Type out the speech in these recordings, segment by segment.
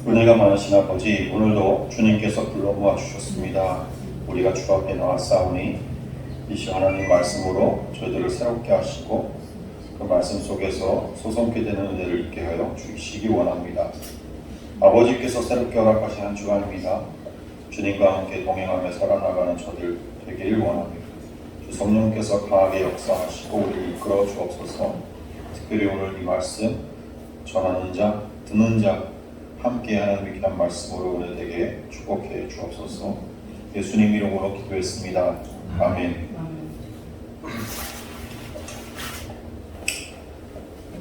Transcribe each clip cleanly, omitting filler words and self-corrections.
은혜가 많으신 아버지, 오늘도 주님께서 불러 모아주셨습니다. 우리가 주 앞에 나왔사오니 이 시간 하나님 말씀으로 저희들을 새롭게 하시고 그 말씀 속에서 소성케 되는 은혜를 있게 하여 주시기 원합니다. 아버지께서 새롭게 허락하신 한 주간입니다. 주님과 함께 동행하며 살아나가는 저들 되기를 원합니다. 주 성령께서 강하게 역사하시고 우리를 이끌어 주옵소서. 특별히 오늘 이 말씀 전하는 자, 듣는 자 함께 하나님의 귀한 말씀으로 은혜되게 축복해 주옵소서. 예수님 이름으로 기도했습니다. 아멘.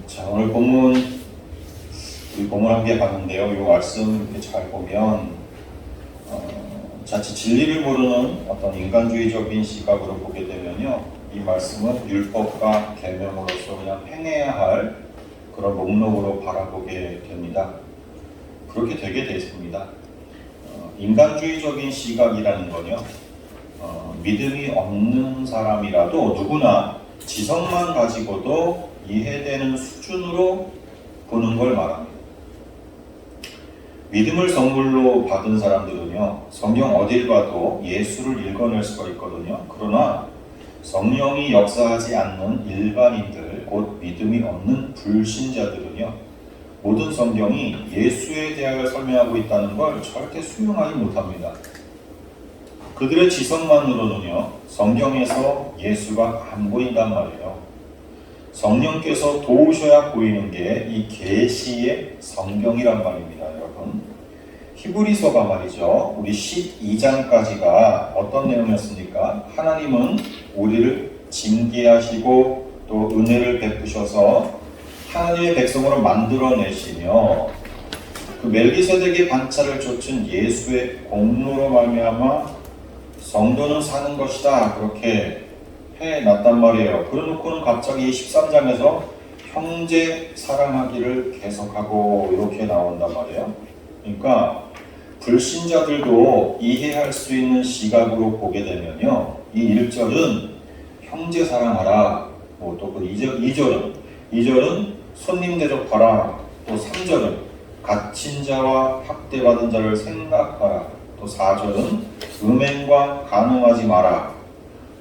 자, 오늘 우리 본문 함께 봤는데요. 이 말씀 이렇게 잘 보면 자칫 진리를 모르는 어떤 인간주의적인 시각으로 보게 되면요, 이 말씀은 율법과 계명으로서 그냥 행해야 할 그런 목록으로 바라보게 됩니다. 그렇게 되게 되어 있습니다. 인간주의적인 시각이라는 건요, 믿음이 없는 사람이라도 누구나 지성만 가지고도 이해되는 수준으로 보는 걸 말합니다. 믿음을 선물로 받은 사람들은요, 성경 어딜 봐도 예수를 읽어낼 수가 있거든요. 그러나 성령이 역사하지 않는 일반인들, 곧 믿음이 없는 불신자들은요, 모든 성경이 예수에 대하여 설명하고 있다는 걸 절대 수용하지 못합니다. 그들의 지성만으로는요, 성경에서 예수가 안 보인단 말이에요. 성령께서 도우셔야 보이는 게 이 계시의 성경이란 말입니다, 여러분. 히브리서가 말이죠, 우리 12장까지가 어떤 내용이었습니까? 하나님은 우리를 징계하시고 또 은혜를 베푸셔서 하나님의 백성으로 만들어내시며 그 멜기세덱의 반차를 좇은 예수의 공로로 말미암아 성도는 사는 것이다, 그렇게 해놨단 말이에요. 그래놓고는 갑자기 13장에서 형제 사랑하기를 계속하고 이렇게 나온단 말이에요. 그러니까 불신자들도 이해할 수 있는 시각으로 보게 되면요, 이 1절은 형제 사랑하라, 또 그 2절은 손님 대접하라, 또 3절은 갇힌 자와 학대받은 자를 생각하라, 또 4절은 음행과 간음하지 마라,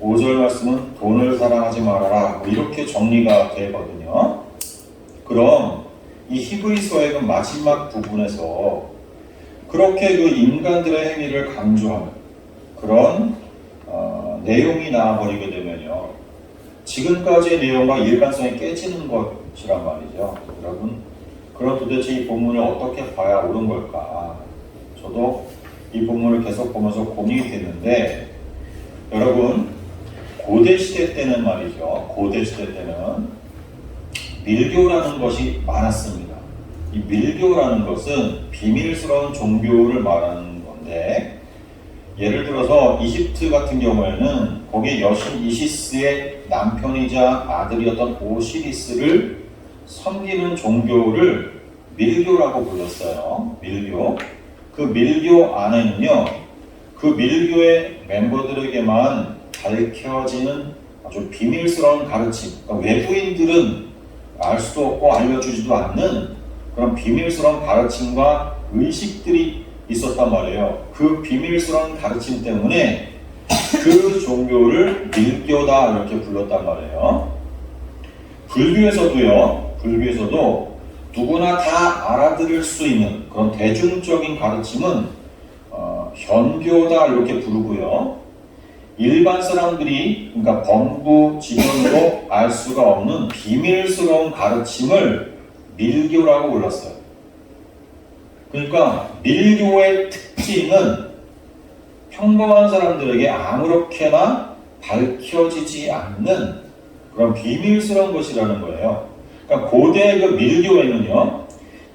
5절 말씀은 돈을 사랑하지 말아라, 이렇게 정리가 되거든요. 그럼 이 히브리서의 그 마지막 부분에서 그렇게 그 인간들의 행위를 강조하는 그런 내용이 나와버리게 되면요, 지금까지의 내용과 일관성이 깨지는 것이란 말이죠. 여러분, 그럼 도대체 이 본문을 어떻게 봐야 옳은 걸까? 저도 이 본문을 계속 보면서 고민이 됐는데, 여러분, 고대시대 때는 말이죠, 고대시대 때는 밀교라는 것이 많았습니다. 이 밀교라는 것은 비밀스러운 종교를 말하는 건데, 예를 들어서 이집트 같은 경우에는 거기에 여신 이시스의 남편이자 아들이었던 오시리스를 섬기는 종교를 밀교라고 불렀어요. 밀교. 그 밀교 안에는요, 그 밀교의 멤버들에게만 밝혀지는 아주 비밀스러운 가르침, 그러니까 외부인들은 알 수도 없고 알려주지도 않는 그런 비밀스러운 가르침과 의식들이 있었단 말이에요. 그 비밀스러운 가르침 때문에 그 종교를 밀교다 이렇게 불렀단 말이에요. 불교에서도 누구나 다 알아들을 수 있는 그런 대중적인 가르침은 현교다 이렇게 부르고요. 일반 사람들이, 그러니까 범부 직원으로 알 수가 없는 비밀스러운 가르침을 밀교라고 불렀어요. 그러니까 밀교의 특징은 평범한 사람들에게 아무렇게나 밝혀지지 않는 그런 비밀스러운 것이라는 거예요. 그러니까 고대 그 밀교에는요,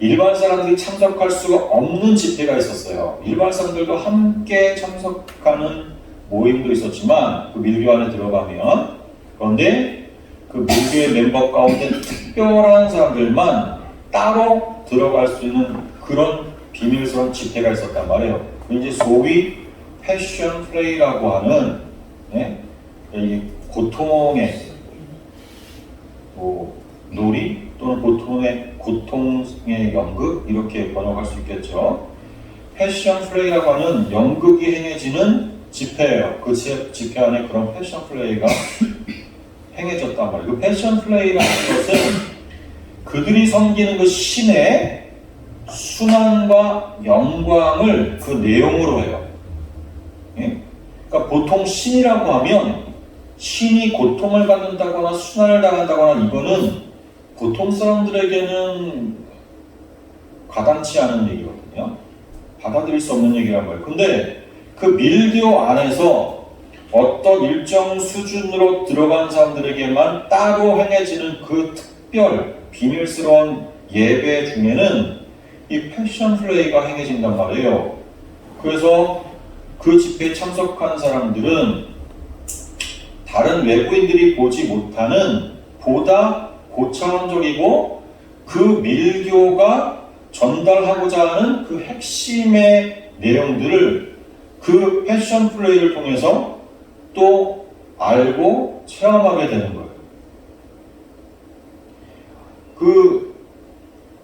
일반 사람들이 참석할 수가 없는 집회가 있었어요. 일반 사람들도 함께 참석하는 모임도 있었지만 그 밀교 안에 들어가면, 그런데 그 밀교의 멤버 가운데 특별한 사람들만 따로 들어갈 수 있는 그런 비밀스러운 집회가 있었단 말이에요. 이제 소위 패션 플레이라고 하는 이 고통의 놀이 또는 보통의 고통의 연극 이렇게 번역할 수 있겠죠. 패션 플레이라고 하는 연극이 행해지는 집회예요. 그 집회 안에 그런 패션 플레이가 행해졌단 말이에요. 그 패션 플레이라는 것은 그들이 섬기는 그 신의 순환과 영광을 그 내용으로 해요. 예? 그러니까 보통 신이라고 하면 신이 고통을 받는다거나 순환을 당한다거나 이거는 보통 사람들에게는 가당치 않은 얘기거든요. 받아들일 수 없는 얘기란 말이에요. 근데 그 밀교 안에서 어떤 일정 수준으로 들어간 사람들에게만 따로 행해지는 그 특별 비밀스러운 예배 중에는 이 패션 플레이가 행해진단 말이에요. 그래서 그 집회에 참석한 사람들은 다른 외부인들이 보지 못하는 보다 고차원적이고 그 밀교가 전달하고자 하는 그 핵심의 내용들을 그 패션 플레이를 통해서 또 알고 체험하게 되는 거예요.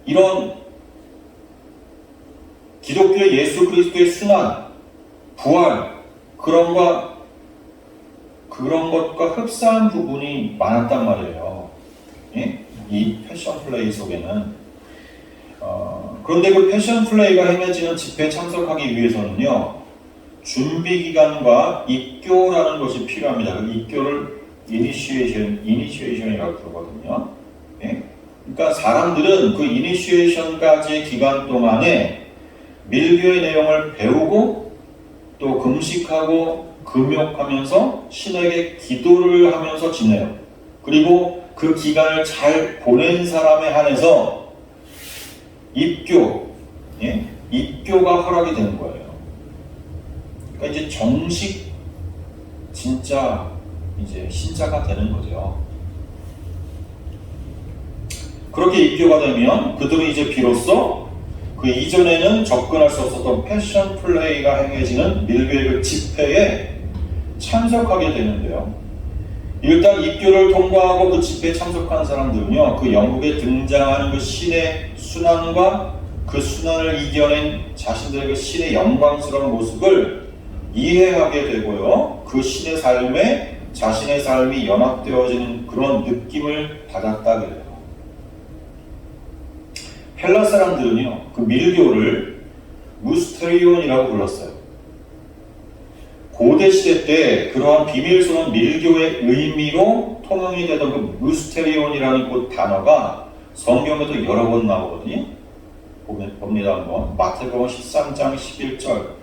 이런 기독교의 예수 그리스도의 순환, 부활 그런 것과 흡사한 부분이 많았단 말이에요. 예? 이 패션 플레이 속에는 그런데 그 패션 플레이가 행해지는 집회에 참석하기 위해서는요 준비 기간과 입교라는 것이 필요합니다. 그 입교를 이니시에이션이라고 부르거든요. 예? 그러니까 사람들은 그 이니시에이션까지의 기간 동안에 밀교의 내용을 배우고 또 금식하고 금욕하면서 신에게 기도를 하면서 지내요. 그리고 그 기간을 잘 보낸 사람에 한해서 입교, 예? 입교가 허락이 되는 거예요. 그러니까 이제 정식 진짜 이제 신자가 되는 거죠. 그렇게 입교가 되면 그들은 이제 비로소 그 이전에는 접근할 수 없었던 패션 플레이가 행해지는 밀교의 그 집회에 참석하게 되는데요. 일단 입교를 통과하고 그 집회에 참석한 사람들은요, 그 영국에 등장하는 그 신의 순환과 그 순환을 이겨낸 자신들의 그 신의 영광스러운 모습을 이해하게 되고요. 그 신의 삶에 자신의 삶이 연합되어지는 그런 느낌을 받았다 그래요. 헬라 사람들은요, 그 밀교를 무스테리온이라고 불렀어요. 고대 시대 때 그러한 비밀스러운 밀교의 의미로 통용이 되던 그 무스테리온이라는 그 단어가 성경에도 여러 번 나오거든요. 봅니다 한번. 마태복음 13장 11절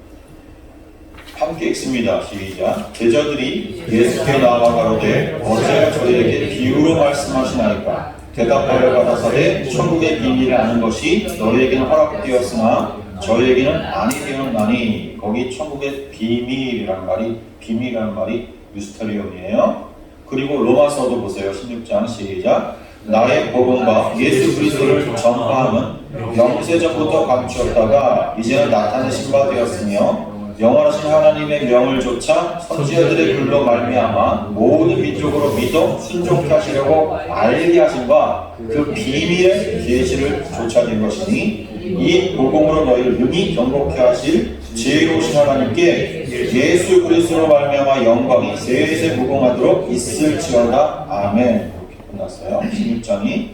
함께 읽습니다. 시작. 제자들이 예수께 나와 가로되 어찌하여 저희에게 비유로 말씀하시나이까. 대답하여 가라사대 천국의 비밀을 아는 것이 너희에게는 허락되었으나 저희에게는 아니 되었나니. 거기 천국의 비밀이란 말이 미스터리온이에요. 그리고 로마서도 보세요. 16장 시작. 나의 복음과 예수 그리스도를 전파함은 영세전부터 감추었다가 이제는 나타내신 바 되었으며 영원하신 하나님의 명을 조차 선지자들의 글로 말미암아 모든 민족으로 믿어 순종케 하시려고 알게 하신 바 그 비밀의 계시를 쫓아낸 것이니 이 복음으로 너희를 능히 경고케 하실 지혜로우신 하나님께 예수 그리스도로 말미암아 영광이 세세 무궁하도록 있을지어다. 아멘. 이렇게 끝났어요. 16장이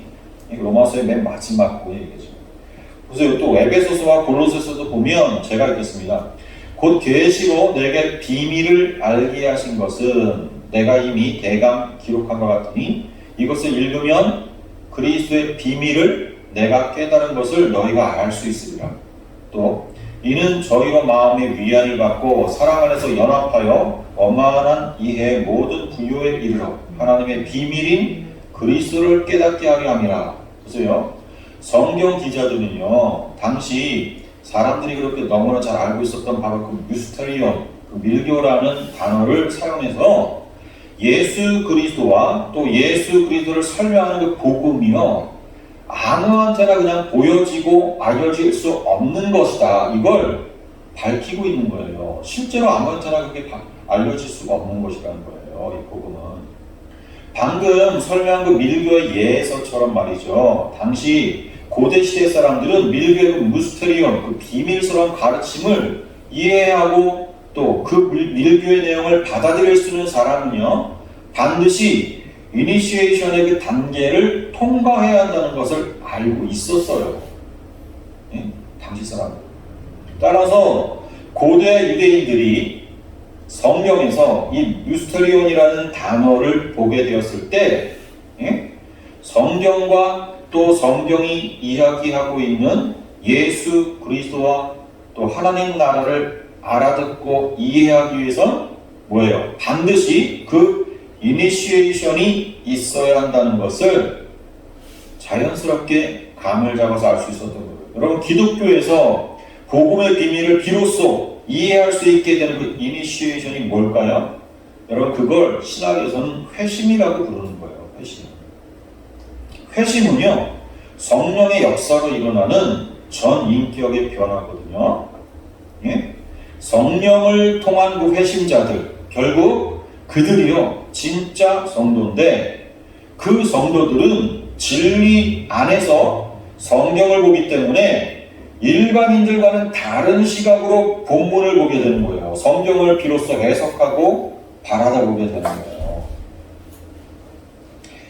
로마서의 맨 마지막 부분이겠죠. 그래서 또 에베소서와 골로새서도 보면 제가 읽겠습니다. 곧 계시로 내게 비밀을 알게 하신 것은 내가 이미 대강 기록한 것 같으니 이것을 읽으면 그리스도의 비밀을 내가 깨달은 것을 너희가 알 수 있으리라. 또 이는 저희로 마음의 위안을 받고 사랑 안에서 연합하여 어마어마한 이해의 모든 부요에 이르러 하나님의 비밀인 그리스도를 깨닫게 하려 함이라. 보세요. 성경 기자들은요, 당시 사람들이 그렇게 너무나 잘 알고 있었던 바로 그 미스터리온, 그 밀교라는 단어를 사용해서 예수 그리스도와 또 예수 그리스도를 설명하는 그 복음이요, 아무한테나 그냥 보여지고 알려질 수 없는 것이다. 이걸 밝히고 있는 거예요. 실제로 아무한테나 그렇게 알려질 수가 없는 것이라는 거예요. 이 복음은 방금 설명한 그 밀교의 예에서처럼 말이죠. 당시 고대 시대 사람들은 밀교의 그 무스테리온, 그 비밀스러운 가르침을 이해하고 또 그 밀교의 내용을 받아들일 수 있는 사람은요, 반드시 이니시에이션의 그 단계를 통과해야 한다는 것을 알고 있었어요. 예? 당시 사람들. 따라서 고대 유대인들이 성경에서 이 미스테리온이라는 단어를 보게 되었을 때, 예? 성경과 또 성경이 이야기하고 있는 예수 그리스도와 또 하나님 나라를 알아듣고 이해하기 위해선 뭐예요? 반드시 그 이니시에이션이 있어야 한다는 것을 자연스럽게 감을 잡아서 알 수 있었던 거예요. 여러분, 기독교에서 복음의 비밀을 비로소 이해할 수 있게 되는 그 이니시에이션이 뭘까요? 여러분, 그걸 신학에서는 회심이라고 부르는 거예요. 회심. 회심은요, 성령의 역사로 일어나는 전 인격의 변화거든요. 예? 성령을 통한 그 회심자들, 결국 그들이요, 진짜 성도인데 그 성도들은 진리 안에서 성경을 보기 때문에 일반인들과는 다른 시각으로 본문을 보게 되는 거예요. 성경을 비로소 해석하고 바라다보게 되는 거예요.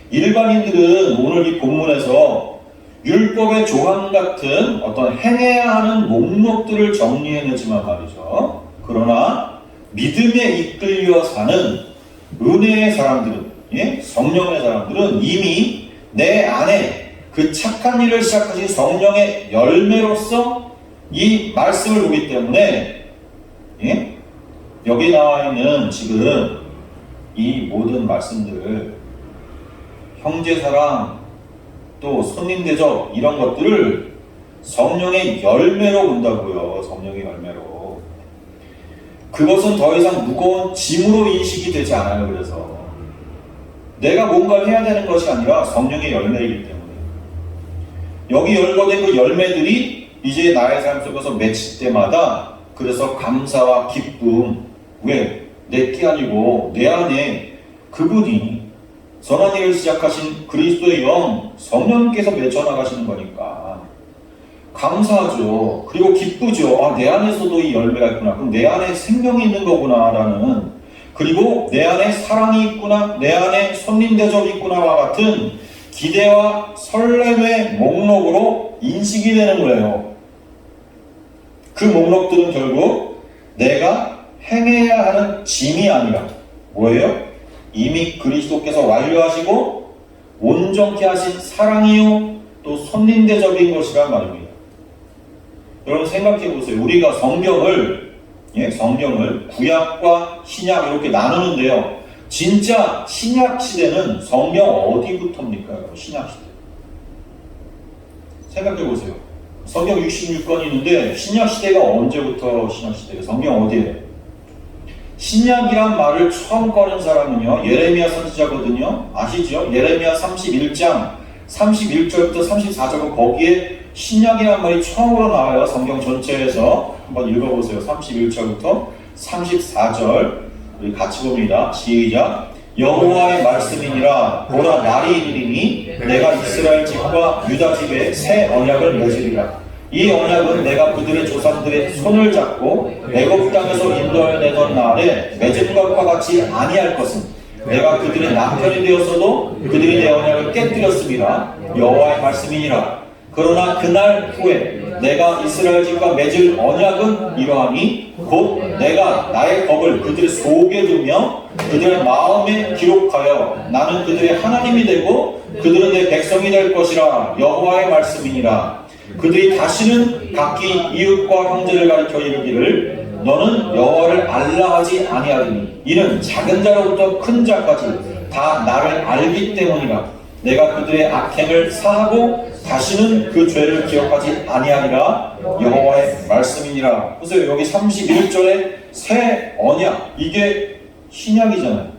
일반인들은 오늘 이 본문에서 율법의 조항 같은 어떤 행해야 하는 목록들을 정리해내지만 말이죠. 그러나 믿음에 이끌려 사는 은혜의 사람들은, 예? 성령의 사람들은 이미 내 안에 그 착한 일을 시작하신 성령의 열매로서 이 말씀을 보기 때문에, 예? 여기 나와 있는 지금 이 모든 말씀들, 형제사랑, 또 손님 대접, 이런 것들을 성령의 열매로 본다고요. 성령의 열매로. 그것은 더 이상 무거운 짐으로 인식이 되지 않아요. 그래서 내가 뭔가를 해야 되는 것이 아니라 성령의 열매이기 때문에 여기 열거된 그 열매들이 이제 나의 삶 속에서 맺힐 때마다, 그래서 감사와 기쁨, 왜? 내게 아니고 내 안에 그분이 선한 일을 시작하신 그리스도의 영, 성령님께서 맺어나가시는 거니까 감사하죠. 그리고 기쁘죠. 아, 내 안에서도 이 열매가 있구나. 그럼 내 안에 생명이 있는 거구나 라는, 그리고 내 안에 사랑이 있구나, 내 안에 손님 대접이 있구나와 같은 기대와 설렘의 목록으로 인식이 되는 거예요. 그 목록들은 결국 내가 행해야 하는 짐이 아니라 뭐예요? 이미 그리스도께서 완료하시고 온전케 하신 사랑이요 또 손님 대접인 것이란 말입니다. 여러분 생각해 보세요. 우리가 성경을 구약과 신약 이렇게 나누는데요. 진짜 신약 시대는 성경 어디부터입니까? 신약 시대. 생각해 보세요. 성경 66권이 있는데 신약 시대가 언제부터 신약 시대예요? 성경 어디예요? 신약이란 말을 처음 꺼낸 사람은요, 예레미야 선지자거든요. 아시죠? 예레미야 31장 31절부터 34절은 거기에 신약이란 말이 처음으로 나와요. 성경 전체에서 한번 읽어보세요. 31절부터 34절 우리 같이 봅니다. 시작. 여호와의 말씀이니라. 보라, 날이 이르리니 내가 이스라엘 집과 유다 집에 새 언약을 맺으리라. 이 언약은 내가 그들의 조상들의 손을 잡고 애굽 땅에서 인도해내던 날에 맺은 것과 같이 아니할 것은, 내가 그들의 남편이 되었어도 그들이 내 언약을 깨뜨렸습니다. 여호와의 말씀이니라. 그러나 그날 후에 내가 이스라엘 집과 맺을 언약은 이러하니 곧 내가 나의 법을 그들의 속에 두며 그들의 마음에 기록하여 나는 그들의 하나님이 되고 그들은 내 백성이 될 것이라. 여호와의 말씀이니라. 그들이 다시는 각기 이웃과 형제를 가리켜 이르기를 너는 여호와를 알라 하지 아니하리니 이는 작은 자로부터 큰 자까지 다 나를 알기 때문이라. 내가 그들의 악행을 사하고 다시는 그 죄를 기억하지 아니하리라. 여호와의 말씀이니라. 보세요. 여기 31절에 새 언약, 이게 신약이잖아요.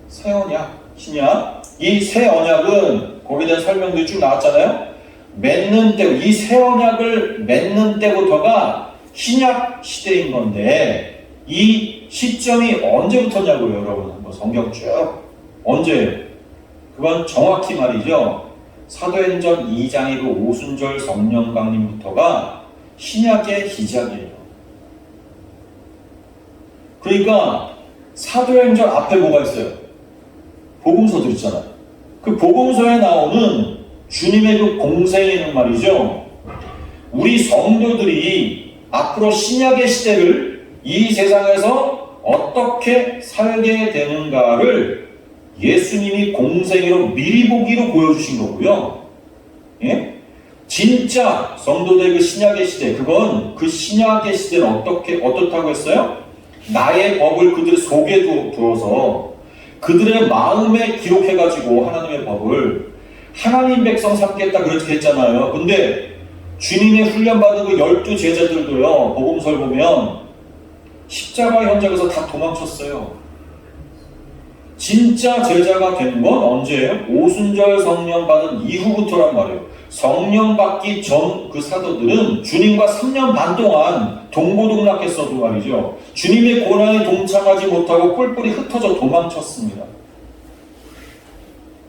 새 언약, 신약. 이 새 언약은 거기에 대한 설명들이 쭉 나왔잖아요. 맺는 때, 이 새 언약을 맺는 때부터가 신약 시대인 건데 이 시점이 언제부터냐고요, 여러분. 한번 성경 쭉 언제? 그건 정확히 말이죠. 사도행전 2장의 그 오순절 성령 강림부터가 신약의 기작이에요. 그러니까 사도행전 앞에 뭐가 있어요? 복음서들 있잖아요. 그 복음서에 나오는 주님의 그 공생에는 말이죠. 우리 성도들이 앞으로 신약의 시대를 이 세상에서 어떻게 살게 되는가를 예수님이 공생애로 미리 보기로 보여주신 거고요. 예? 진짜 성도들 그 신약의 시대, 그건 그 신약의 시대는 어떻다고 했어요? 나의 법을 그들 속에 두어서 그들의 마음에 기록해가지고 하나님의 법을 하나님 백성 삼겠다 그렇게 했잖아요. 근데 주님의 훈련받은 그 12 제자들도요, 복음서를 보면 십자가 현장에서 다 도망쳤어요. 진짜 제자가 된 건 언제예요? 오순절 성령 받은 이후부터란 말이에요. 성령 받기 전 그 사도들은 주님과 3년 반 동안 동고동락했어도 말이죠. 주님의 고난에 동참하지 못하고 뿔뿔이 흩어져 도망쳤습니다.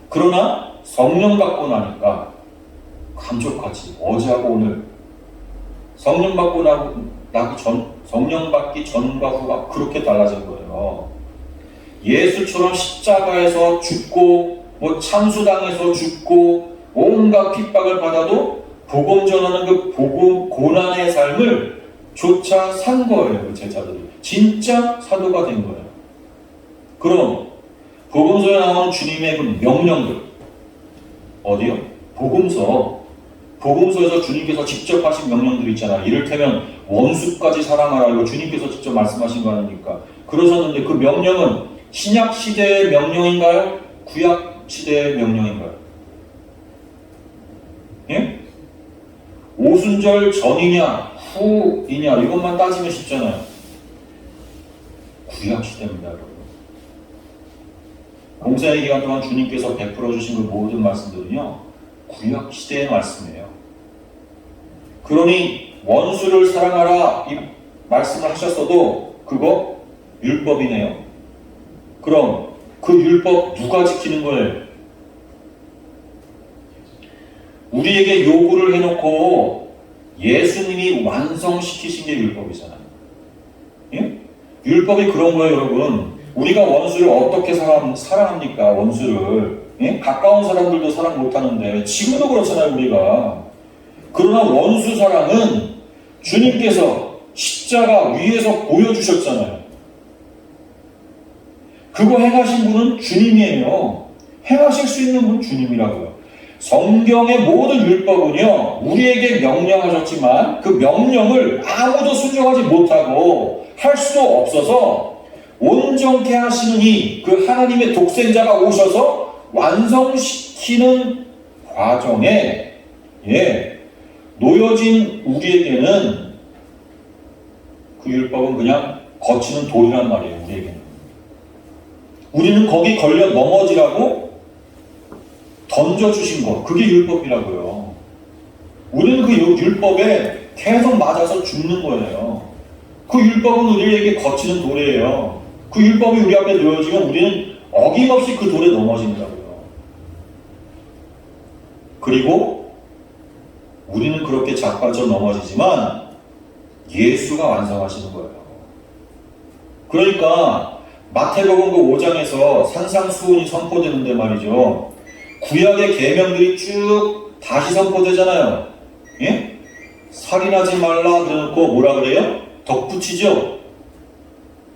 그러나 성령 받고 나니까 감쪽같이 어제하고 오늘 성령 받고 성령 받기 전과 후가 그렇게 달라진 거예요. 예수처럼 십자가에서 죽고 참수당해서 죽고 온갖 핍박을 받아도 복음 전하는 그 복음 고난의 삶을 조차 산 거예요. 그 제자들이 진짜 사도가 된 거예요. 그럼 복음서에 나오는 주님의 그 명령들 어디요? 복음서에서 주님께서 직접 하신 명령들이 있잖아요. 이를테면 원수까지 사랑하라, 이거 주님께서 직접 말씀하신 거 아닙니까? 그러셨는데 그 명령은 신약 시대의 명령인가요? 구약 시대의 명령인가요? 예? 오순절 전이냐 후이냐 이것만 따지면 쉽잖아요. 구약 시대입니다, 여러분. 공생의 기간 동안 주님께서 베풀어 주신 그 모든 말씀들은요, 구약 시대의 말씀이에요. 그러니 원수를 사랑하라 이 말씀을 하셨어도 그거 율법이네요. 그럼 그 율법 누가 지키는 거예요? 우리에게 요구를 해놓고 예수님이 완성시키신 게 율법이잖아요. 예? 율법이 그런 거예요, 여러분. 우리가 원수를 어떻게 사랑합니까? 원수를. 예? 가까운 사람들도 사랑 못하는데 지금도 그렇잖아요, 우리가. 그러나 원수 사랑은 주님께서 십자가 위에서 보여주셨잖아요. 그거 행하신 분은 주님이에요. 행하실 수 있는 분은 주님이라고요. 성경의 모든 율법은요, 우리에게 명령하셨지만 그 명령을 아무도 순종하지 못하고 할 수도 없어서 온전케 하시는 그 하나님의 독생자가 오셔서 완성시키는 과정에 놓여진 우리에게는 그 율법은 그냥 거치는 돌이란 말이에요. 우리는 거기 걸려 넘어지라고 던져주신 것, 그게 율법이라고요. 우리는 그 율법에 계속 맞아서 죽는 거예요. 그 율법은 우리에게 거치는 돌이에요. 그 율법이 우리 앞에 놓여지면 우리는 어김없이 그 돌에 넘어진다고요. 그리고 우리는 그렇게 자빠져 넘어지지만 예수가 완성하시는 거예요. 그러니까 마태복음 그 5장에서 산상수훈이 선포되는데 말이죠. 구약의 계명들이 쭉 다시 선포되잖아요. 예? 살인하지 말라 그래놓고 뭐라 그래요? 덧붙이죠.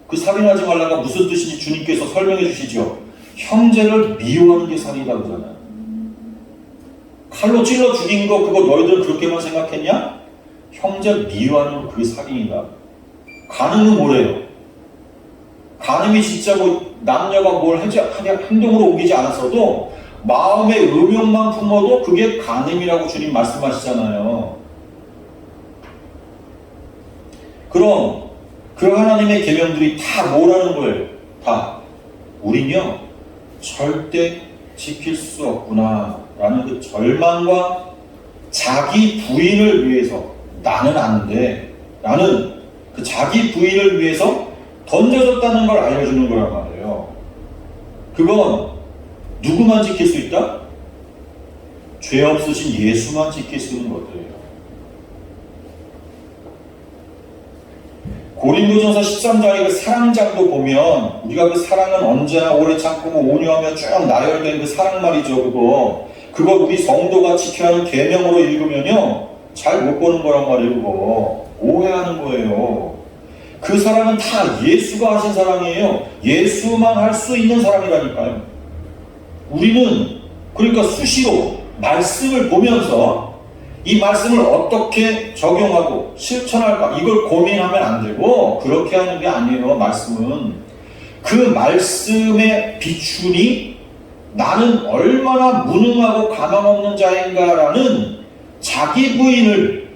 그 살인하지 말라가 무슨 뜻인지 주님께서 설명해 주시죠. 형제를 미워하는 게 살인이라고 그러잖아요. 칼로 찔러 죽인 거 그거 너희들은 그렇게만 생각했냐? 형제 미워하는 거 그게 살인이다. 간음은 뭐래요? 간음이 진짜 남녀가 뭘 행동으로 옮기지 않았어도 마음의 음욕만 품어도 그게 간음이라고 주님 말씀하시잖아요. 그럼 그 하나님의 계명들이 다 뭐라는 거예요? 다 우린요 절대 지킬 수 없구나 라는 그 절망과 자기 부인을 위해서 나는 아는데 나는 그 자기 부인을 위해서 던져졌다는 걸 알려주는 거란 말이에요. 그건 누구만 지킬 수 있다? 죄 없으신 예수만 지킬 수 있는 것들이에요. 고린도전서 13장의 그 사랑장도 보면 우리가 그 사랑은 언제나 오래 참고 온유하며 쭉 나열된 그 사랑 말이죠. 그거 우리 성도가 지켜야 하는 계명으로 읽으면요 잘 못 보는 거란 말이에요. 그거 오해하는 거예요. 그 사랑은 다 예수가 하신 사랑이에요. 예수만 할 수 있는 사랑이라니까요. 우리는 그러니까 수시로 말씀을 보면서 이 말씀을 어떻게 적용하고 실천할까 이걸 고민하면 안 되고 그렇게 하는 게 아니에요. 말씀은 그 말씀의 비추니 나는 얼마나 무능하고 가망 없는 자인가라는 자기 부인을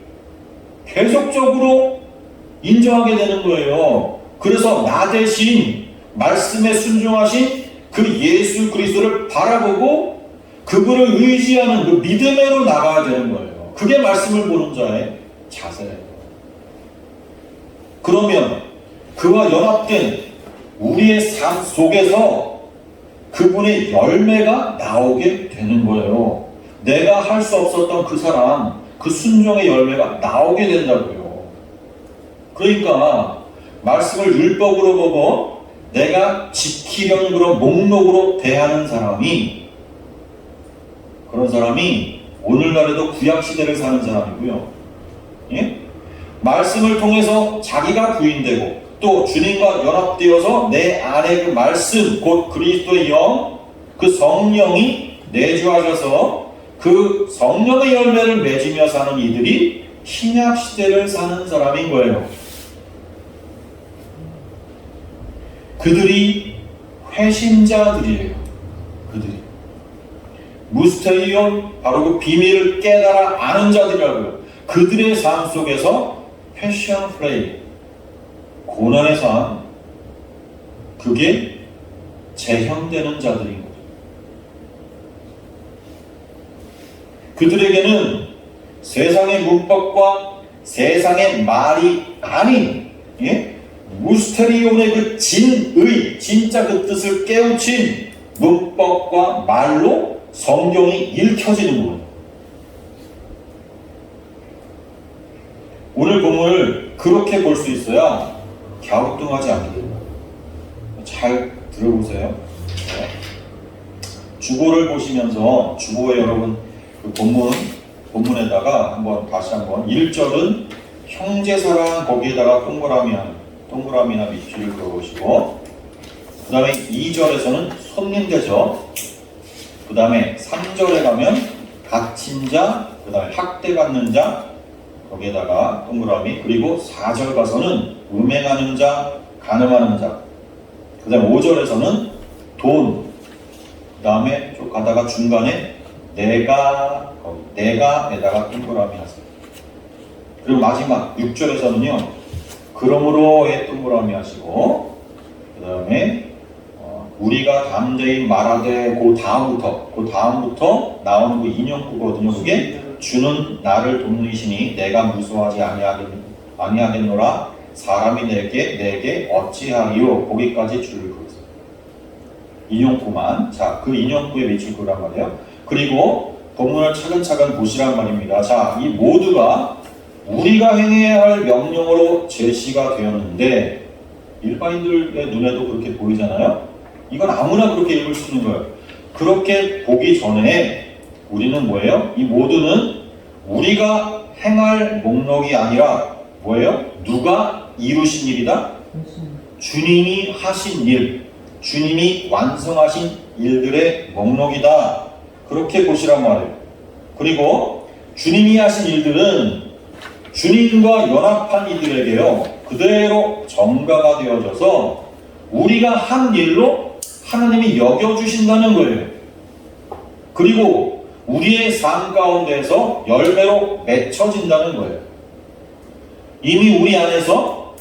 계속적으로 인정하게 되는 거예요. 그래서 나 대신 말씀에 순종하신 그 예수 그리스도를 바라보고 그분을 의지하는 그 믿음으로 나가야 되는 거예요. 그게 말씀을 보는 자의 자세예요. 그러면 그와 연합된 우리의 삶 속에서 그분의 열매가 나오게 되는 거예요. 내가 할 수 없었던 그 사랑, 그 순종의 열매가 나오게 된다고요. 그러니까 말씀을 율법으로 보고 내가 지키려는 그런 목록으로 대하는 사람이 그런 사람이 오늘날에도 구약시대를 사는 사람이고요. 예? 말씀을 통해서 자기가 부인되고 또 주님과 연합되어서 내 안에 그 말씀 곧 그리스도의 영, 그 성령이 내주하셔서 그 성령의 열매를 맺으며 사는 이들이 신약시대를 사는 사람인 거예요. 그들이 회심자들이에요. 그들이 무스테리온 바로 그 비밀을 깨달아 아는 자들이라고요. 그들의 삶 속에서 패션 플레이 고난의 삶 그게 재현되는 자들인 거죠. 그들에게는 세상의 문법과 세상의 말이 아닌 무스테리온의 그 진의 진짜 그 뜻을 깨우친 문법과 말로 성경이 읽혀지는 거예요. 오늘 본문을 그렇게 볼 수 있어야 갸우뚱하지 않게 됩니다. 잘 들어보세요. 주보를 보시면서 주보에 여러분 그 본문에다가 다시 한번 1절은 형제사랑 거기에다가 동그라미나 밑줄을 그어보시고 그 다음에 2절에서는 손님 대접 그 다음에 3절에 가면 갇힌 자 그 다음에 학대받는 자 거기에다가 동그라미 그리고 4절 가서는 음행하는 자 간음하는 자 그 다음에 5절에서는 돈 그 다음에 쭉 가다가 중간에 내가에다가 동그라미 하세요. 그리고 마지막 6절에서는요 그러므로에 동그라미 하시고 그 다음에 우리가 담대히 말하되 그 다음부터 나오는 그 인용구거든요. 그게 주는 나를 돕는 이시니 내가 무서워하지 아니하겠노라 사람이 내게 어찌하리요. 거기까지 줄을 그으세요. 인용구만. 자, 그 인용구에 밑줄 그란 말이에요. 그리고 본문을 차근차근 보시란 말입니다. 자, 이 모두가 우리가 행해야 할 명령으로 제시가 되었는데 일반인들의 눈에도 그렇게 보이잖아요. 이건 아무나 그렇게 읽을 수 있는 거예요. 그렇게 보기 전에 우리는 뭐예요? 이 모두는 우리가 행할 목록이 아니라 뭐예요? 누가 이루신 일이다? 주님이 하신 일, 주님이 완성하신 일들의 목록이다. 그렇게 보시란 말이에요. 그리고 주님이 하신 일들은 주님과 연합한 이들에게요 그대로 전가가 되어져서 우리가 한 일로 하나님이 여겨주신다는 거예요. 그리고 우리의 삶 가운데서 열매로 맺혀진다는 거예요. 이미 우리 안에서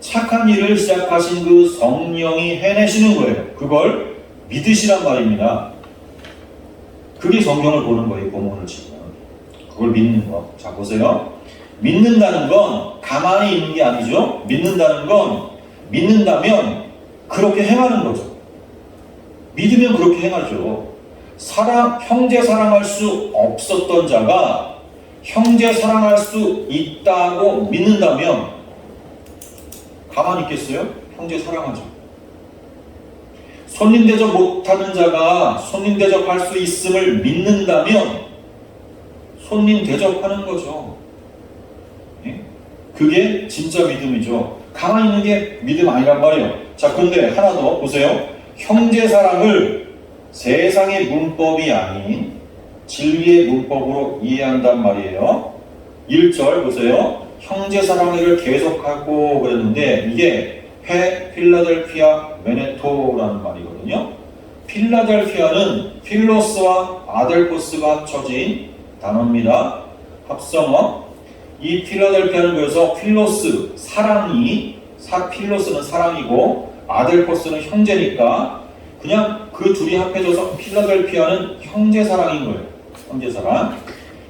착한 일을 시작하신 그 성령이 해내시는 거예요. 그걸 믿으시란 말입니다. 그게 성경을 보는 거예요. 본문을 지금 그걸 믿는 거. 자, 보세요. 믿는다는 건 가만히 있는 게 아니죠. 믿는다면 그렇게 행하는 거죠. 믿으면 그렇게 행하죠. 형제 사랑할 수 없었던 자가 형제 사랑할 수 있다고 믿는다면 가만히 있겠어요? 형제 사랑하죠. 손님 대접 못하는 자가 손님 대접할 수 있음을 믿는다면 손님 대접하는 거죠. 예? 그게 진짜 믿음이죠. 가만히 있는 게 믿음 아니란 말이에요. 자, 그런데 하나 더 보세요. 형제 사랑을 세상의 문법이 아닌 진리의 문법으로 이해한단 말이에요. 1절 보세요. 형제 사랑을 계속하고 그랬는데 이게 필라델피아 메네토라는 말이거든요. 필라델피아는 필로스와 아델포스가 합쳐진 단어입니다. 합성어. 이 필라델피아는 그래서 필로스, 필로스는 사랑이고 아델포스는 형제니까 그냥 그 둘이 합해져서 필라델피아는 형제사랑인 거예요. 형제사랑.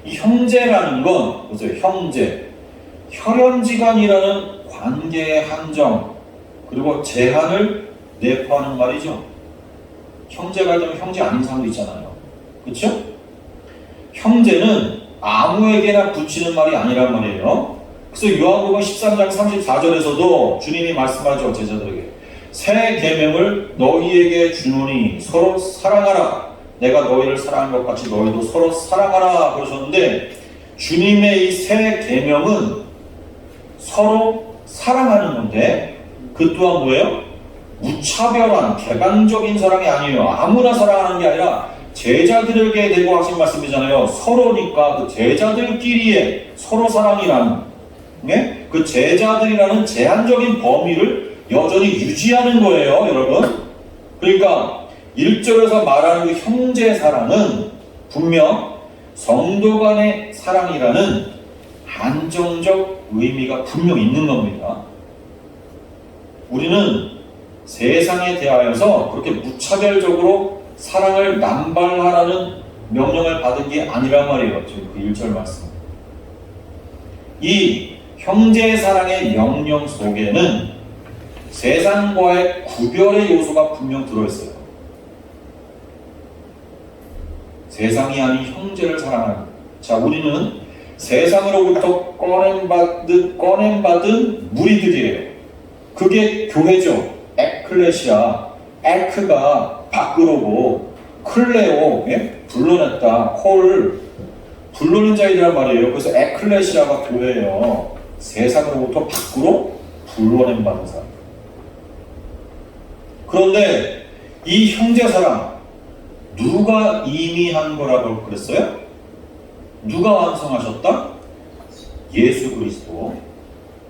이 형제라는 건 보세요. 형제. 혈연지간이라는 관계의 한정 그리고 제한을 내포하는 말이죠. 형제가 되면 형제 아닌 사람도 있잖아요. 그렇죠? 형제는 아무에게나 붙이는 말이 아니란 말이에요. 그래서 요한복음 13장 34절에서도 주님이 말씀하죠. 제자들에게 새 계명을 너희에게 주노니 서로 사랑하라. 내가 너희를 사랑한 것 같이 너희도 서로 사랑하라 그러셨는데 주님의 이 새 계명은 서로 사랑하는 건데 그 또한 뭐예요? 무차별한 개방적인 사랑이 아니에요. 아무나 사랑하는 게 아니라 제자들에게 대고 하신 말씀이잖아요. 서로니까 그 제자들끼리의 서로 사랑이라는 네? 그 제자들이라는 제한적인 범위를 여전히 유지하는 거예요, 여러분. 그러니까 1절에서 말하는 그 형제 사랑은 분명 성도 간의 사랑이라는 한정적 의미가 분명 있는 겁니다. 우리는 세상에 대하여서 그렇게 무차별적으로 사랑을 남발하라는 명령을 받은 게 아니란 말이에요. 지금 그 1절 말씀. 이 형제 사랑의 명령 속에는 세상과의 구별의 요소가 분명 들어있어요. 세상이 아닌 형제를 사랑하는. 자, 우리는 세상으로부터 꺼냄받은 무리들이에요. 그게 교회죠. 에클레시아. 에크가 밖으로고 클레오, 예? 불러냈다. 콜 불러낸 자이란 말이에요. 그래서 에클레시아가 교회예요. 세상으로부터 밖으로 불러낸 받은 사람. 그런데 이 형제사랑 누가 이미 한 거라고 그랬어요? 누가 완성하셨다? 예수 그리스도.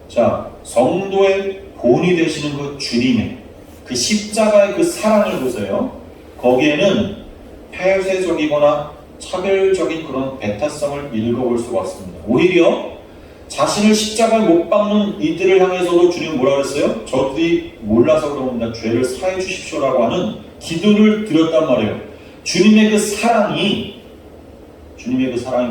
자, 성도의 본이 되시는 그 주님의 그 십자가의 그 사랑을 보세요. 거기에는 폐쇄적이거나 차별적인 그런 배타성을 읽어볼 수가 없습니다. 오히려 자신을 십자가에 못 박는 이들을 향해서도 주님은 뭐라 그랬어요? 저들이 몰라서 그럽니다. 죄를 사해 주십시오라고 하는 기도를 드렸단 말이에요. 주님의 그 사랑이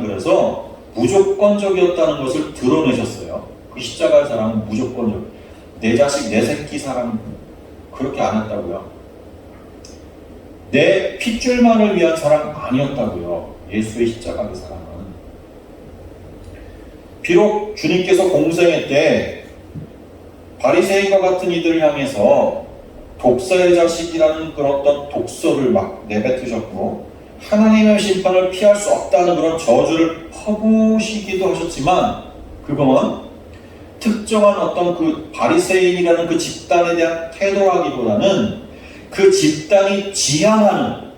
그래서 무조건적이었다는 것을 드러내셨어요. 그 십자가의 사랑은 무조건적. 내 자식, 내 새끼 사랑 그렇게 안 했다고요. 내 핏줄만을 위한 사랑 아니었다고요. 예수의 십자가의 사랑은. 비록 주님께서 공생애 때 바리새인과 같은 이들을 향해서 독사의 자식이라는 그런 어떤 독소를 막 내뱉으셨고 하나님의 심판을 피할 수 없다는 그런 저주를 퍼부시기도 하셨지만 그건 특정한 어떤 그 바리새인이라는 그 집단에 대한 태도라기보다는 그 집단이 지향하는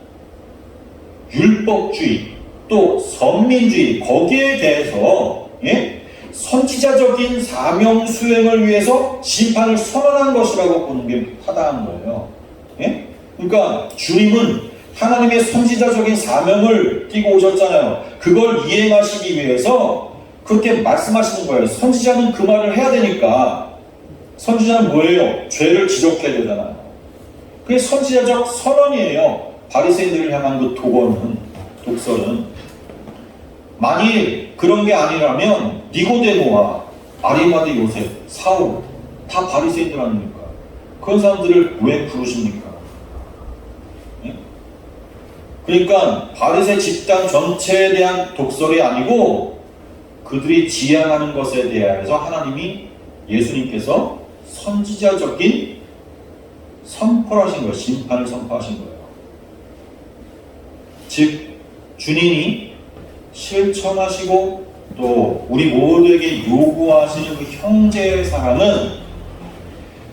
율법주의 또 선민주의 거기에 대해서 선지자적인 사명 수행을 위해서 심판을 선언한 것이라고 보는 게 타당한 거예요. 그러니까 주님은 하나님의 선지자적인 사명을 띠고 오셨잖아요. 그걸 이행하시기 위해서 그렇게 말씀하시는 거예요. 선지자는 그 말을 해야 되니까. 선지자는 뭐예요? 죄를 지적해야 되잖아요. 그게 선지자적 선언이에요. 바리새인들을 향한 그 독설은. 만일 그런 게 아니라면 니고데모와 아리마대 요셉, 사울 다 바리새인들 아닙니까? 그런 사람들을 왜 부르십니까? 그러니까 바리새 집단 전체에 대한 독설이 아니고 그들이 지향하는 것에 대해서 하나님이 예수님께서 선지자적인 선포를 하신 거예요. 심판을 선포하신 거예요. 즉 주님이 실천하시고 또 우리 모두에게 요구하시는 그 형제의 사랑은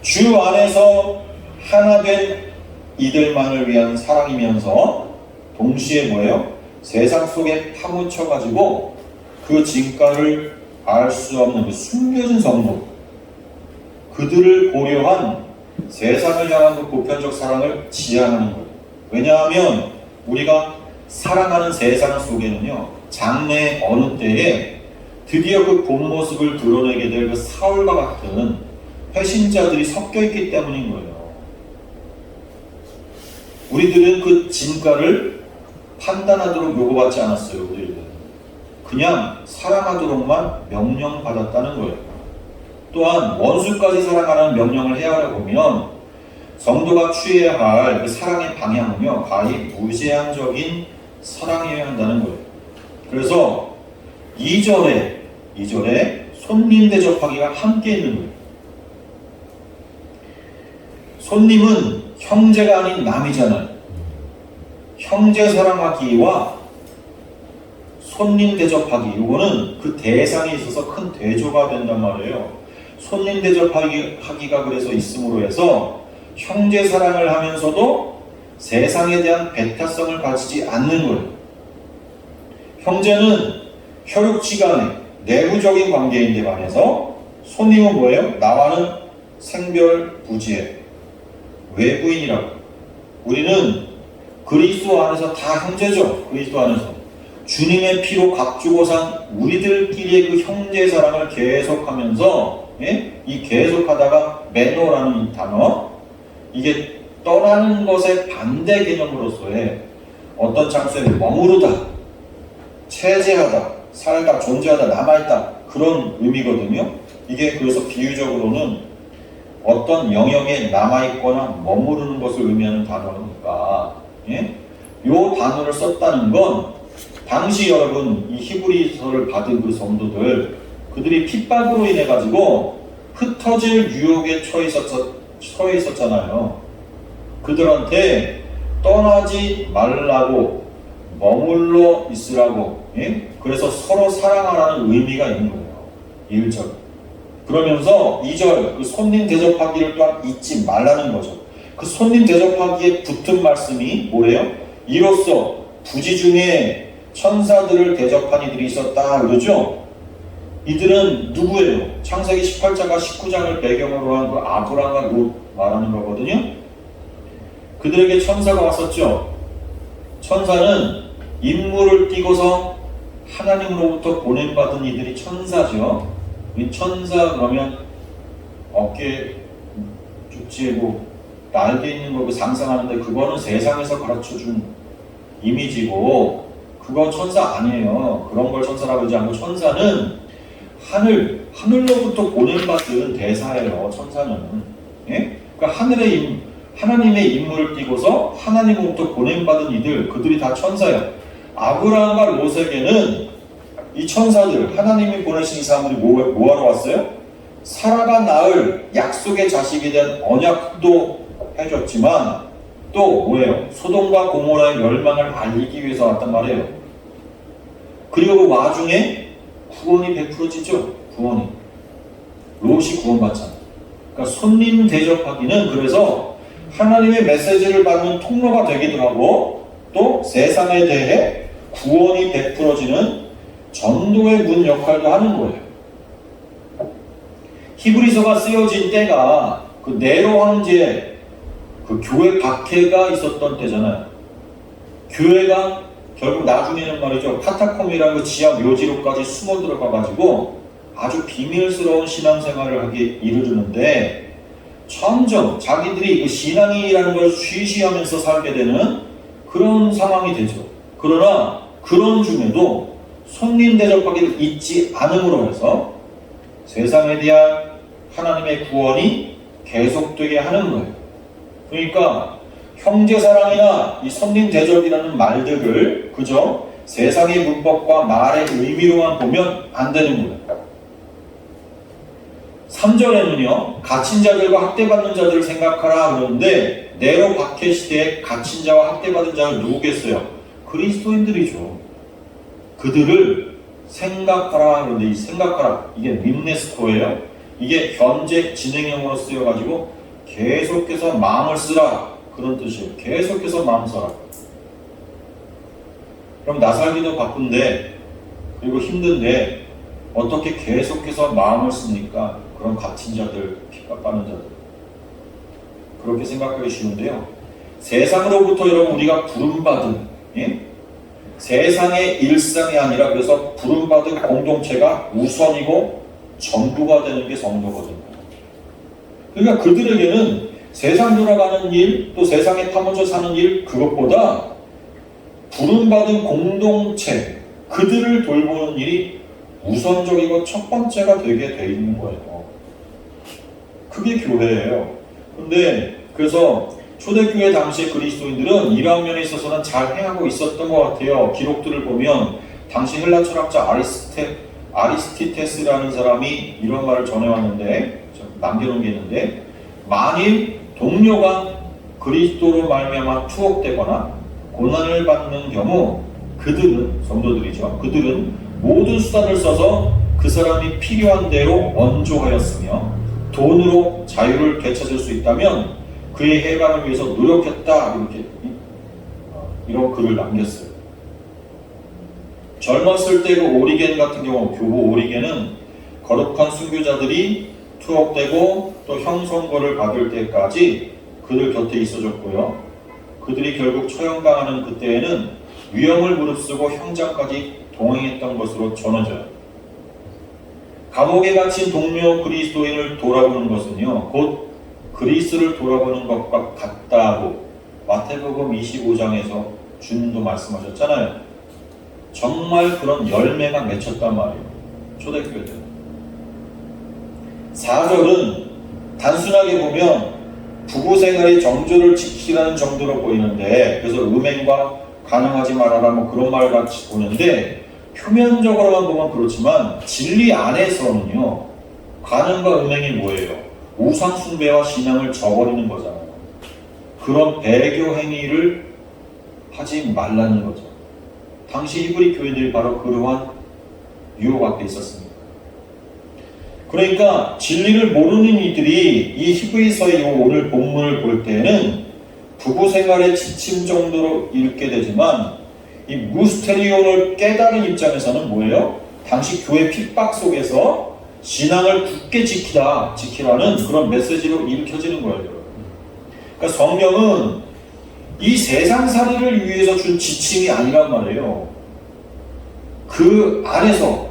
주 안에서 하나 된 이들만을 위한 사랑이면서 동시에 뭐예요? 세상 속에 파묻혀가지고 그 진가를 알 수 없는 그 숨겨진 성도, 그들을 고려한 세상을 향한 그 보편적 사랑을 지향하는 거예요. 왜냐하면 우리가 살아가는 세상 속에는요, 장래 어느 때에 드디어 그 본 모습을 드러내게 될 그 사울과 같은 회신자들이 섞여 있기 때문인 거예요. 우리들은 그 진가를 판단하도록 요구받지 않았어요. 우리들은 그냥 사랑하도록만 명령받았다는 거예요. 또한 원수까지 사랑하라는 명령을 헤아려 보면 성도가 취해야 할 그 사랑의 방향은요, 가히 무제한적인 사랑이어야 한다는 거예요. 그래서 2절에 손님 대접하기가 함께 있는 거예요. 손님은 형제가 아닌 남이잖아요. 형제 사랑하기와 손님 대접하기, 이거는 그 대상에 있어서 큰 대조가 된단 말이에요. 손님 대접하기가 그래서 있음으로 해서 형제 사랑을 하면서도 세상에 대한 배타성을 가지지 않는 거예요. 형제는 혈육지간의 내부적인 관계인데 반해서 손님은 뭐예요? 나와는 생별부지의 외부인이라고. 우리는 그리스도 안에서 다 형제죠. 그리스도 안에서 주님의 피로 값주고 산 우리들끼리의 그 형제 사랑을 계속하면서, 이 계속하다가 매너라는 이 단어, 이게 떠나는 것의 반대 개념으로서의 어떤 장소에 머무르다, 체제하다, 살다, 존재하다, 남아있다, 그런 의미거든요. 이게 그래서 비유적으로는 어떤 영역에 남아있거나 머무르는 것을 의미하는 단어니까, 이 단어를 썼다는 건 당시 여러분 이 히브리서를 받은 그 성도들, 그들이 핍박으로 인해 가지고 흩어질 유혹에 처해 있었잖아요. 그들한테 떠나지 말라고, 머물러 있으라고, 그래서 서로 사랑하라는 의미가 있는 거예요. 1절. 그러면서 2절, 그 손님 대접하기를 또한 잊지 말라는 거죠. 그 손님 대접하기에 붙은 말씀이 뭐예요? 이로써 부지 중에 천사들을 대접한 이들이 있었다 그러죠. 이들은 누구예요? 창세기 18장과 19장을 배경으로 한 그 아브람과 롯 말하는 거거든요. 그들에게 천사가 왔었죠. 천사는 임무를 띠고서 하나님으로부터 보냄받은 이들이 천사죠. 이 천사 그러면 어깨 죽지에 날개 있는 거 상상하는데, 그거는 세상에서 가르쳐준 이미지고 그거 천사 아니에요. 그런 걸 천사라고 하지 않고 천사는 하늘로부터 보냄받은 대사예요. 천사는. 그러니까 하나님의 임무를 띠고서 하나님으로부터 보냄받은 이들, 그들이 다 천사예요. 아브라함과 롯에게는 이 천사들, 하나님이 보내신 이 사람들이 뭐하러 왔어요? 사라가 낳을 약속의 자식에 대한 언약도 해줬지만 또 뭐예요? 소돔과 고모라의 멸망을 알리기 위해서 왔단 말이에요. 그리고 그 와중에 구원이 베풀어지죠. 구원이. 롯이 구원받잖아. 그러니까 손님 대접하기는 그래서 하나님의 메시지를 받는 통로가 되기도 하고, 또 세상에 대해 구원이 베풀어지는 전도의 문 역할도 하는 거예요. 히브리서가 쓰여진 때가 그 네로 황제의 그 교회 박해가 있었던 때잖아요. 교회가 결국 나중에는 말이죠, 카타콤이라는 그 지하 묘지로까지 숨어 들어가가지고 아주 비밀스러운 신앙생활을 하게 이르르는데, 점점 자기들이 그 신앙이라는 걸 쉬쉬하면서 살게 되는 그런 상황이 되죠. 그러나 그런 중에도 손님 대접하기를 잊지 않음으로 해서 세상에 대한 하나님의 구원이 계속되게 하는 거예요. 그러니까 형제사랑이나 이 선림대접이라는 말들을 그저 세상의 문법과 말의 의미로만 보면 안 되는 거예요. 3절에는요, 갇힌 자들과 학대받는 자들을 생각하라 그러는데, 네로 박해 시대에 갇힌 자와 학대받은 자가 누구겠어요? 그리스도인들이죠. 그들을 생각하라 그러는데, 이 생각하라, 이게 림네스토예요. 이게 현재 진행형으로 쓰여가지고 계속해서 마음을 쓰라 그런 뜻이에요. 계속해서 마음 써라. 그럼 나 살기도 바쁜데 그리고 힘든데 어떻게 계속해서 마음을 씁니까? 그런 갇힌 자들, 핍박받는 자들. 그렇게 생각하기 쉬운데요. 세상으로부터 여러분 우리가 부름받은, 예? 세상의 일상이 아니라 그래서 부름받은 공동체가 우선이고 전부가 되는 게 성도거든요. 그러니까 그들에게는 세상 돌아가는 일, 또 세상에 파묻혀 사는 일, 그것보다 부름받은 공동체, 그들을 돌보는 일이 우선적이고 첫 번째가 되게 돼 있는 거예요. 그게 교회예요. 근데 그래서 초대교회 당시의 그리스도인들은 이러한 면에 있어서는 잘 행하고 있었던 것 같아요. 기록들을 보면 당시 헬라 철학자 아리스티테스라는 사람이 이런 말을 전해왔는데, 남겨놓은 게 있는데, 만일 동료가 그리스도로 말미암아 투옥되거나 고난을 받는 경우 그들은, 성도들이죠, 그들은 모든 수단을 써서 그 사람이 필요한 대로 원조하였으며 돈으로 자유를 되찾을 수 있다면 그의 해방을 위해서 노력했다, 이렇게 이런 글을 남겼어요. 젊었을 때 그 오리겐 같은 경우, 교부 오리겐은 거룩한 순교자들이 투옥되고 또 형선고를 받을 때까지 그들 곁에 있어줬고요. 그들이 결국 처형당하는 그때에는 위험을 무릅쓰고 형장까지 동행했던 것으로 전해져요. 감옥에 갇힌 동료 그리스도인을 돌아보는 것은요, 곧 그리스를 돌아보는 것과 같다고 마태복음 25장에서 주님도 말씀하셨잖아요. 정말 그런 열매가 맺혔단 말이에요. 초대교회들. 4절은 단순하게 보면 부부생활의 정조를 지키라는 정도로 보이는데, 그래서 음행과 가능하지 말아라 뭐 그런 말 같이 보는데, 표면적으로만 보면 그렇지만 진리 안에서는요, 가능과 음행이 뭐예요? 우상 숭배와 신앙을 저버리는 거잖아요. 그런 배교 행위를 하지 말라는 거죠. 당시 히브리 교회들이 바로 그러한 유혹 앞에 있었습니다. 그러니까 진리를 모르는 이들이 이 히브리서의 오늘 본문을 볼 때는 부부 생활에 지침 정도로 읽게 되지만, 이 무스테리온을 깨달은 입장에서는 뭐예요? 당시 교회 핍박 속에서 신앙을 굳게 지키라는 그런 메시지로 읽혀지는 거예요. 그러니까 성경은 이 세상살이를 위해서 준 지침이 아니란 말이에요. 그 안에서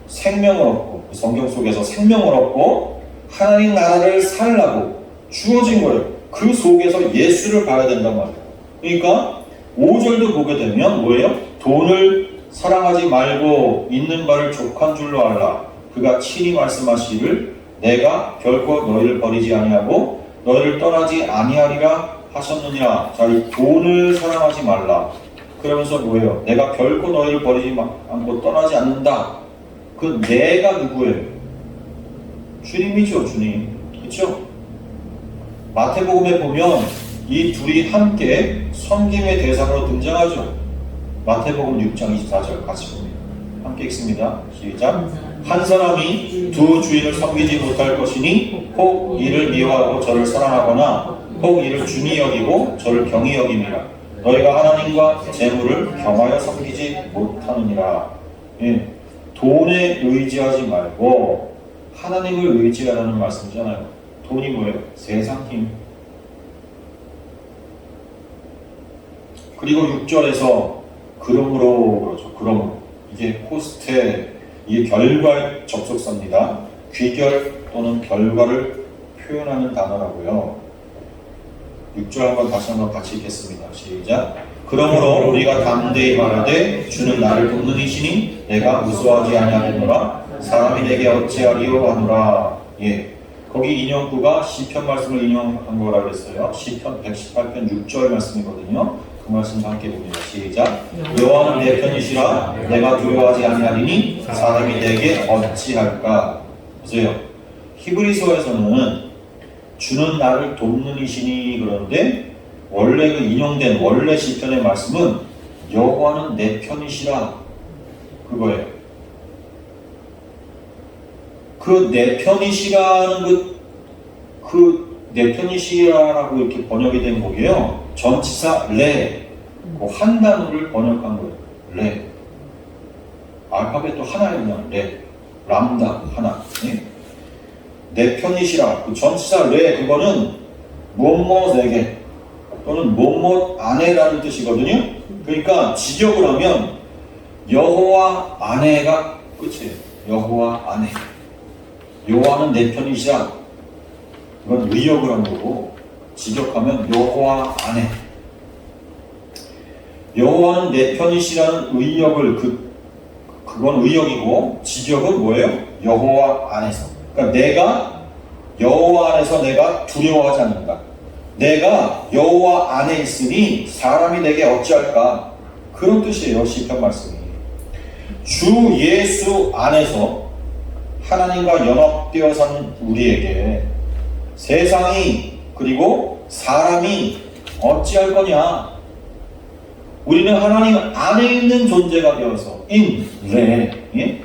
생명을 얻고, 성경 속에서 생명을 얻고 하나님 나라를 살라고 주어진 거예요. 그 속에서 예수를 봐야 된단 말이에요. 그러니까 5절도 보게 되면 뭐예요? 돈을 사랑하지 말고 있는 바를 족한 줄로 알라. 그가 친히 말씀하시기를 내가 결코 너희를 버리지 아니하고 너희를 떠나지 아니하리라 하셨느니라. 자, 이 돈을 사랑하지 말라. 그러면서 뭐예요? 내가 결코 너희를 버리지 않고 떠나지 않는다. 그 내가 누구예요? 주님이죠, 주님. 그렇죠? 마태복음에 보면 이 둘이 함께 섬김의 대상으로 등장하죠. 마태복음 6장 24절 같이 봅니다. 함께 읽습니다. 시작. 한 사람이 두 주인을 섬기지 못할 것이니 혹 이를 미워하고 저를 사랑하거나 혹 이를 중히 여기고 저를 경히 여김이라. 너희가 하나님과 재물을 겸하여 섬기지 못하느니라. 예. 돈에 의지하지 말고 하나님을 의지하라는 말씀이잖아요. 돈이 뭐예요? 세상 힘. 그리고 6절에서 그러므로 그러죠. 그러므로. 이게 포스트에, 이게 결과의 접속사입니다. 귀결 또는 결과를 표현하는 단어라고요. 6절 다시 한번 같이 읽겠습니다. 시작. 그러므로 우리가 담대히 말하되 주는 나를 돕는 이시니 내가 무수하지 아니하겠노라. 사람이 내게 어찌하리요 하노라. 예. 거기 인용구가 시편 말씀을 인용한 거라고 그랬어요. 시편 118편 6절 말씀이거든요. 그 말씀 함께 봅니다. 시작. 여호와는 내 편이시라 내가 두려워하지 아니하리니 사람이 내게 어찌할까. 보세요. 히브리서에서는 주는 나를 돕는 이시니 그러는데 원래 그 인용된 원래 시편의 말씀은 여호와는 내 편이시라 그거예요. 그 내 편이시라는 그 내 편이시라라고 이렇게 번역이 된 거예요. 전치사 레, 그 한 단어를 번역한 거예요. 레. 알파벳도 하나예요, 그냥 레. 람다 하나. 네? 내 편이시라. 그 전치사 레 그거는 무엇에게 또는 무엇 안에라는 뜻이거든요. 그러니까 직역을 하면 여호와 안에가 끝이에요. 여호와 안에. 여호와는 내 편이시라. 이건 의역을 한 거고 직역하면 여호와 안에. 여호와는 내 편이시라는 의역을 그건 의역이고 직역은 뭐예요? 여호와 안에서. 그러니까 내가 여호와 안에서 내가 두려워하지 않는다. 내가 여호와 안에 있으니 사람이 내게 어찌할까? 그런 뜻이에요. 시편 말씀이. 주 예수 안에서 하나님과 연합되어 사는 우리에게 세상이 그리고 사람이 어찌할 거냐? 우리는 하나님 안에 있는 존재가 되어서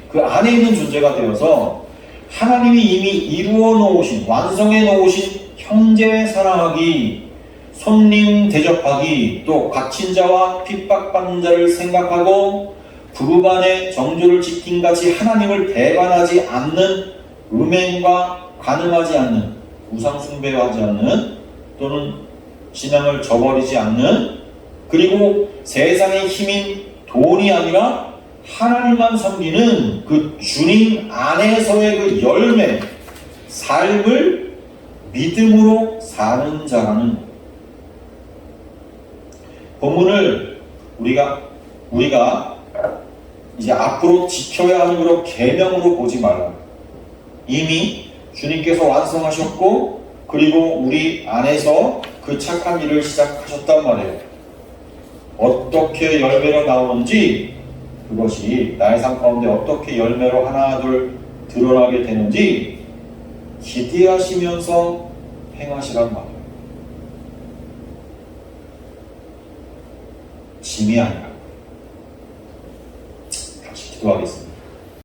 그 안에 있는 존재가 되어서 하나님이 이미 이루어 놓으신 완성해 놓으신 형제 사랑하기, 손님 대접하기, 또 갇힌 자와 핍박받는 자를 생각하고 부부간의 정조를 지킨 같이 하나님을 배반하지 않는 음행과 간음하지 않는 우상숭배하지 않는 또는 신앙을 저버리지 않는 그리고 세상의 힘인 돈이 아니라 하나님만 섬기는 그 주님 안에서의 그 열매 삶을 믿음으로 사는 자라는 본문을 우리가 이제 앞으로 지켜야 하는 그런 계명으로 보지 말라. 이미 주님께서 완성하셨고 그리고 우리 안에서 그 착한 일을 시작하셨단 말이에요. 어떻게 열매로 나오는지 그것이 나의 삶 가운데 어떻게 열매로 하나 둘 드러나게 되는지 기대하시면서 행하시란 말이에요. 짐이 아니라. 같이 기도하겠습니다.